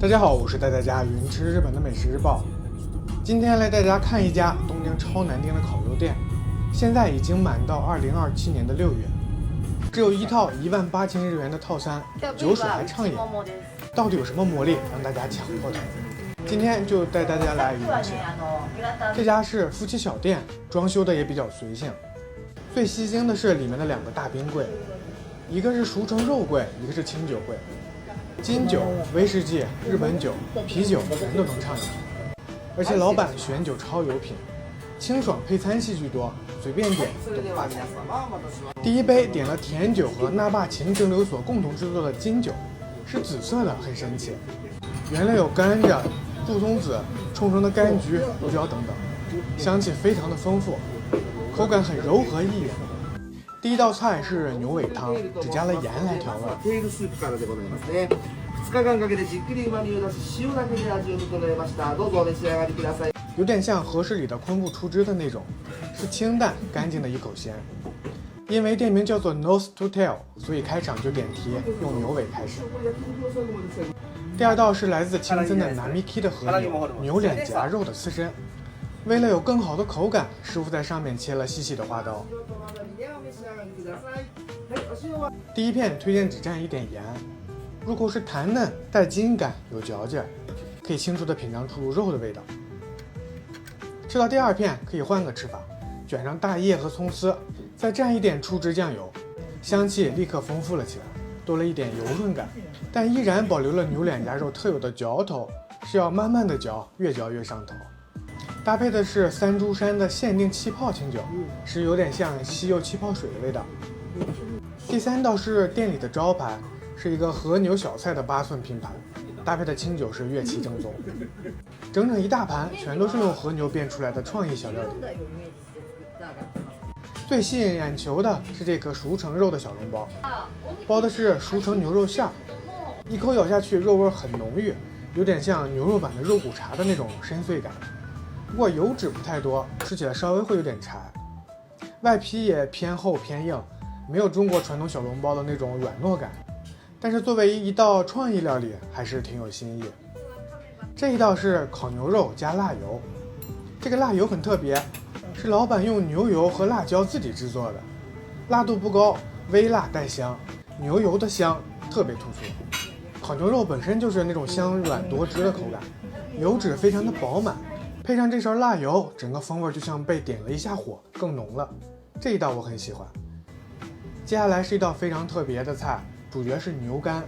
大家好，我是带大家云吃日本的美食日报。今天来带大家看一家东京超难订的烤肉店，现在已经满到2027年的6月，只有一套18000日元的套餐，酒水还畅饮，到底有什么魔力让大家抢破头？今天就带大家来云吃。这家是夫妻小店，装修的也比较随性。最吸睛的是里面的2个大冰柜，一个是熟成肉柜，一个是清酒柜。金酒、威士忌、日本酒、啤酒全都能畅饮，而且老板选酒超有品，清爽配餐系居多，随便点都不发财。第一杯点了甜酒和那霸琴蒸馏所共同制作的金酒，是紫色的，很神奇。原料有甘蔗、杜松子、冲绳的柑橘、胡椒等等，香气非常的丰富，口感很柔和易饮。第一道菜是牛尾汤，只加了盐来调味。有点像和食里的昆布出汁的那种，是清淡干净的一口鲜。因为店名叫做 Nose to Tail， 所以开场就点题用牛尾开始。第二道是来自青森的 Namiki 的和牛脸颊肉的刺身。为了有更好的口感，师傅在上面切了细细的花刀。第一片推荐只蘸一点盐，入口是弹嫩带筋感，有嚼劲，可以清楚地品尝出肉的味道。吃到第二片可以换个吃法，卷上大叶和葱丝，再蘸一点出汁酱油，香气立刻丰富了起来，多了一点油润感，但依然保留了牛脸颊肉特有的嚼头，是要慢慢的嚼，越嚼越上头。搭配的是三株山的限定气泡清酒，是有点像西柚气泡水的味道。第三道是店里的招牌，是一个和牛小菜的8寸拼盘，搭配的清酒是乐器正宗，整整一大盘全都是用和牛变出来的创意小料理。最吸引眼球的是这颗熟成肉的小笼包，包的是熟成牛肉馅儿，一口咬下去肉味很浓郁，有点像牛肉版的肉骨茶的那种深邃感。不过油脂不太多，吃起来稍微会有点柴，外皮也偏厚偏硬，没有中国传统小笼包的那种软糯感，但是作为一道创意料理还是挺有新意。这一道是烤牛肉加辣油，这个辣油很特别，是老板用牛油和辣椒自己制作的，辣度不高，微辣带香，牛油的香特别突出。烤牛肉本身就是那种香软多汁的口感，油脂非常的饱满，配上这勺辣油，整个风味就像被点了一下火，更浓了。这一道我很喜欢。接下来是一道非常特别的菜，主角是牛肝。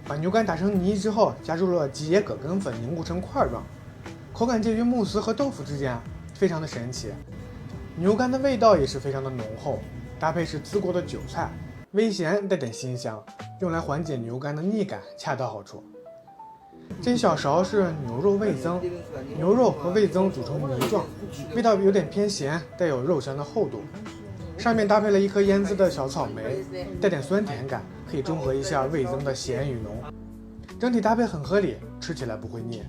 把牛肝打成泥之后，加入了吉野葛根粉凝固成块状，口感介于慕斯和豆腐之间，非常的神奇。牛肝的味道也是非常的浓厚，搭配是滋过的韭菜，微咸带点辛香，用来缓解牛肝的腻感，恰到好处。这一小勺是牛肉味增，牛肉和味增煮成泥状，味道有点偏咸，带有肉香的厚度。上面搭配了一颗腌制的小草莓，带点酸甜感，可以中和一下味增的咸与浓。整体搭配很合理，吃起来不会腻。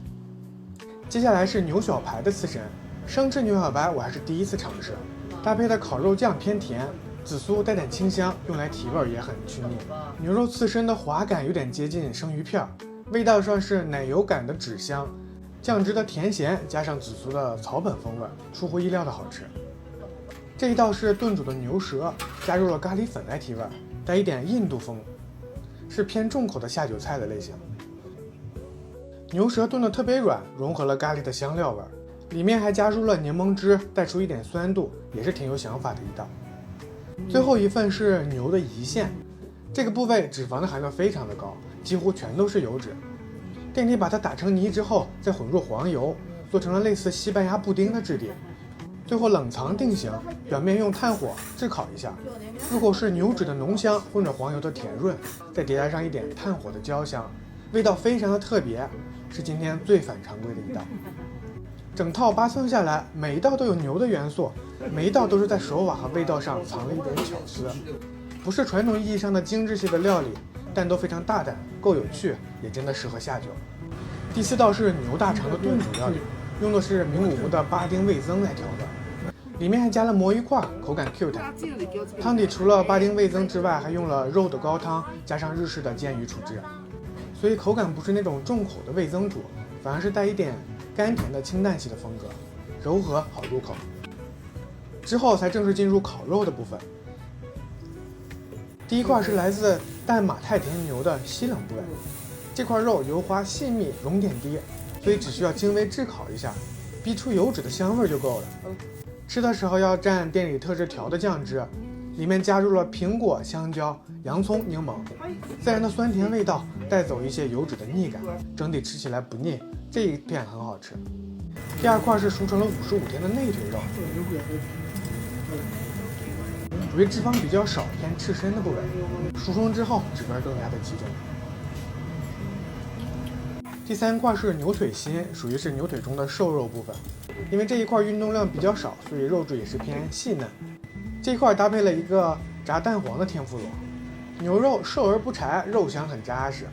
接下来是牛小排的刺身，生吃牛小排我还是第一次尝试，搭配的烤肉酱偏甜，紫苏带点清香，用来提味也很去腻。牛肉刺身的滑感有点接近生鱼片，味道上是奶油感的脂香，酱汁的甜咸加上紫苏的草本风味，出乎意料的好吃。这一道是炖煮的牛舌，加入了咖喱粉来提味，带一点印度风，是偏重口的下酒菜的类型。牛舌炖得特别软，融合了咖喱的香料味，里面还加入了柠檬汁，带出一点酸度，也是挺有想法的一道。最后一份是牛的胰腺，这个部位脂肪的含量非常的高，几乎全都是油脂。店里把它打成泥之后，再混入黄油，做成了类似西班牙布丁的质地，最后冷藏定型，表面用炭火炙烤一下，入口是牛脂的浓香混着黄油的甜润，再叠加上一点炭火的焦香，味道非常的特别，是今天最反常规的一道。整套8寸下来，每一道都有牛的元素，每一道都是在手法和味道上藏了一点巧思，不是传统意义上的精致系的料理，但都非常大胆，够有趣，也真的适合下酒。第4道是牛大肠的炖煮料理，用的是名古屋的巴丁味增来调味，里面还加了魔芋块，口感 Q 弹。汤底除了巴丁味增之外，还用了肉的高汤，加上日式的煎鱼处置。所以口感不是那种重口的味增煮，反而是带一点甘甜的清淡系的风格，柔和好入口。之后才正式进入烤肉的部分。第一块是来自淡马太田牛的西冷部位，这块肉油花细密，熔点低，所以只需要轻微炙烤一下，逼出油脂的香味就够了。吃的时候要蘸店里特制调的酱汁，里面加入了苹果、香蕉、洋葱、柠檬，自然的酸甜味道带走一些油脂的腻感，整体吃起来不腻，这一片很好吃。第二块是熟成了55天的内腿肉，属于脂肪比较少、偏赤身的部位，熟成之后脂根更加的集中。第三块是牛腿心，属于是牛腿中的瘦肉部分，因为这一块运动量比较少，所以肉质也是偏细嫩。这一块搭配了一个炸蛋黄的天妇罗，牛肉瘦而不柴，肉香很扎实，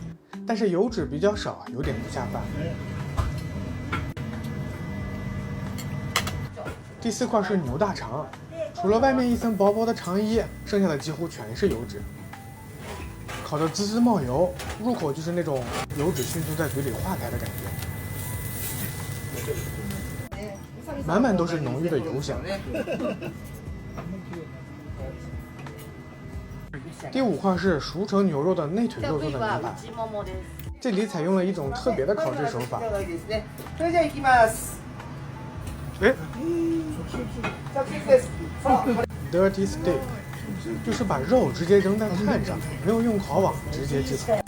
但是油脂比较少，有点不下饭。第四块是牛大肠，除了外面一层薄薄的肠衣，剩下的几乎全是油脂，烤得滋滋冒油，入口就是那种油脂迅速在嘴里化开的感觉，满满都是浓郁的油香。第五块是熟成牛肉的内腿肉做的牛排，这里采用了一种特别的烤制手法。Dirty steak 就是把肉直接扔在炭上，没有用烤网，直接炙烤，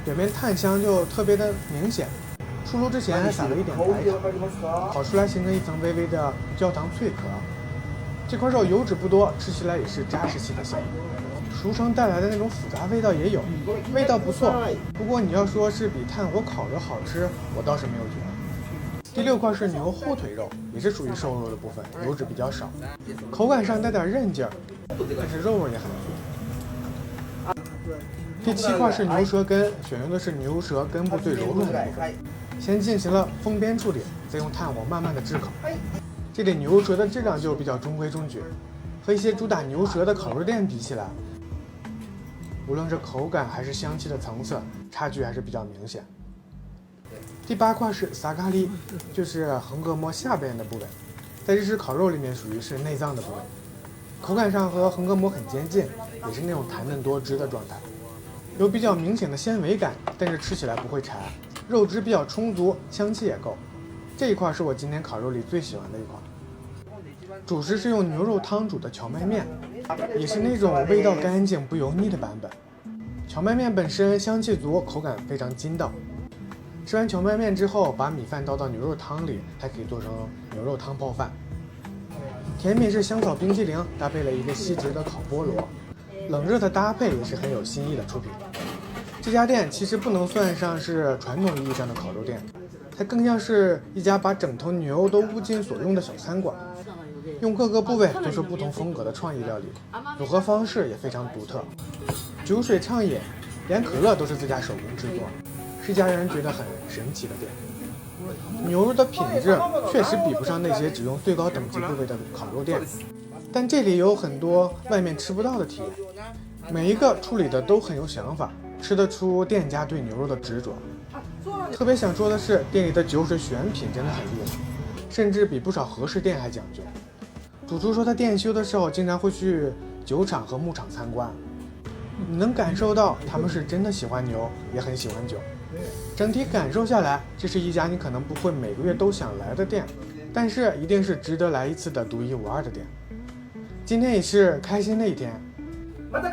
表面炭香就特别的明显。出炉之前还撒了一点白糖，烤出来形成一层微微的焦糖脆壳。这块肉油脂不多，吃起来也是扎实系的香。熟成带来的那种复杂味道也有，味道不错。不过你要说是比炭火烤的好吃，我倒是没有觉得。第六块是牛后腿肉，也是属于瘦肉的部分，油脂比较少，口感上带点韧劲儿，但是肉味也很足。第七块是牛舌根，选用的是牛舌根部最柔软的部分，先进行了封边处理，再用炭火慢慢的炙烤。这里牛舌的质量就比较中规中矩，和一些主打牛舌的烤肉店比起来，无论是口感还是香气的层次，差距还是比较明显。第八块是萨咖喱，就是横膈膜下边的部位，在日式烤肉里面属于是内脏的部位，口感上和横膈膜很接近，也是那种弹嫩多汁的状态，有比较明显的纤维感，但是吃起来不会柴，肉质比较充足，香气也够。这一块是我今天烤肉里最喜欢的一块。主食是用牛肉汤煮的荞麦面，也是那种味道干净不油腻的版本。荞麦面本身香气足，口感非常筋道。吃完荞麦面之后，把米饭倒到牛肉汤里，还可以做成牛肉汤泡饭。甜品是香草冰淇淋，搭配了一个锡纸的烤菠萝，冷热的搭配也是很有新意的出品。这家店其实不能算上是传统意义上的烤肉店，它更像是一家把整头牛都物尽所用的小餐馆，用各个部位做出不同风格的创意料理，组合方式也非常独特，酒水畅饮，连可乐都是自家手工制作，是家人觉得很神奇的店。牛肉的品质确实比不上那些只用最高等级部位的烤肉店，但这里有很多外面吃不到的体验，每一个处理的都很有想法，吃得出店家对牛肉的执着。特别想说的是，店里的酒水选品真的很厉害，甚至比不少和食店还讲究。主厨说他店休的时候经常会去酒厂和牧场参观，你能感受到他们是真的喜欢牛，也很喜欢酒。整体感受下来，这是一家你可能不会每个月都想来的店，但是一定是值得来一次的独一无二的店。今天也是开心的一天，拜拜。